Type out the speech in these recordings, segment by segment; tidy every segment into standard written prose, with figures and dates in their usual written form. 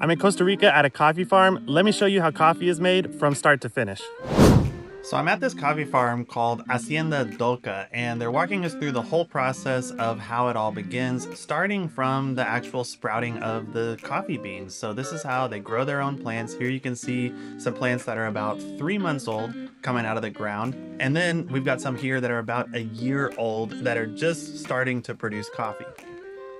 I'm in Costa Rica at a coffee farm. Let me show you how coffee is made from start to finish. So I'm at this coffee farm called Hacienda Doca, and they're walking us through the whole process of how it all begins, starting from the actual sprouting of the coffee beans. So this is how they grow their own plants. Here you can see some plants that are about 3 months old coming out of the ground. And then we've got some here that are about a year old that are just starting to produce coffee.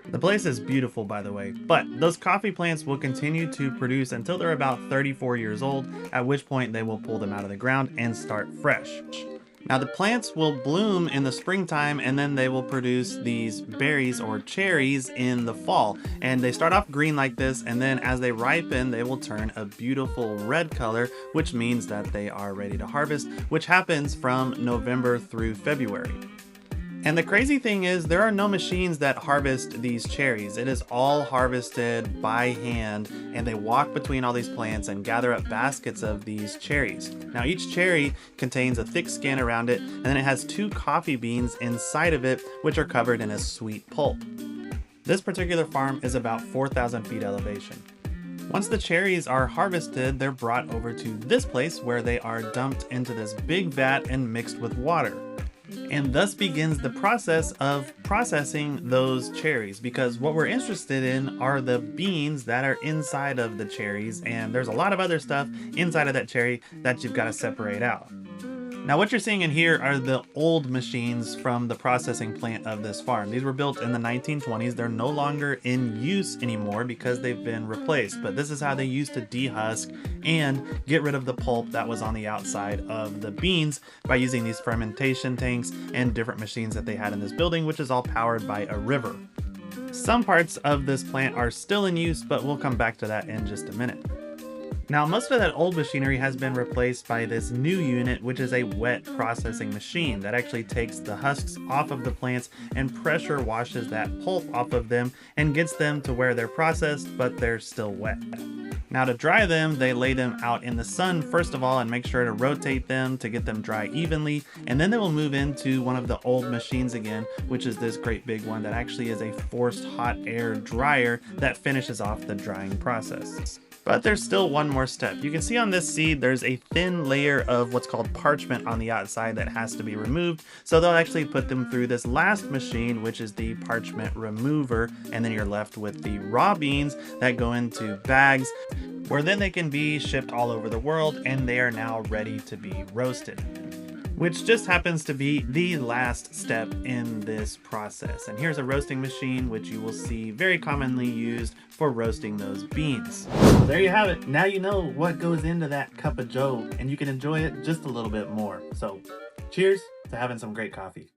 The place is beautiful, by the way, but those coffee plants will continue to produce until they're about 34 years old, at which point they will pull them out of the ground and start fresh. Now the plants will bloom in the springtime and then they will produce these berries or cherries in the fall. And they start off green like this, and then as they ripen they will turn a beautiful red color, which means that they are ready to harvest, which happens from November through February. And the crazy thing is there are no machines that harvest these cherries. It is all harvested by hand, and they walk between all these plants and gather up baskets of these cherries. Now each cherry contains a thick skin around it, and then it has 2 coffee beans inside of it, which are covered in a sweet pulp. This particular farm is about 4,000 feet elevation. Once the cherries are harvested, they're brought over to this place where they are dumped into this big vat and mixed with water. And thus begins the process of processing those cherries, because what we're interested in are the beans that are inside of the cherries, and there's a lot of other stuff inside of that cherry that you've got to separate out. Now what you're seeing in here are the old machines from the processing plant of this farm. These were built in the 1920s. They're no longer in use anymore because they've been replaced, but this is how they used to dehusk and get rid of the pulp that was on the outside of the beans by using these fermentation tanks and different machines that they had in this building, which is all powered by a river. Some parts of this plant are still in use, but we'll come back to that in just a minute. Now, most of that old machinery has been replaced by this new unit, which is a wet processing machine that actually takes the husks off of the plants and pressure washes that pulp off of them and gets them to where they're processed, but they're still wet. Now to dry them, they lay them out in the sun first of all and make sure to rotate them to get them dry evenly, and then they will move into one of the old machines again, which is this great big one that actually is a forced hot air dryer that finishes off the drying process. But there's still one more step. You can see on this seed there's a thin layer of what's called parchment on the outside that has to be removed, so they'll actually put them through this last machine, which is the parchment remover, and then you're left with the raw beans that go into bags, where then they can be shipped all over the world, and they are now ready to be roasted, which just happens to be the last step in this process. And here's a roasting machine, which you will see very commonly used for roasting those beans. So there you have it. Now you know what goes into that cup of joe, and you can enjoy it just a little bit more. So cheers to having some great coffee.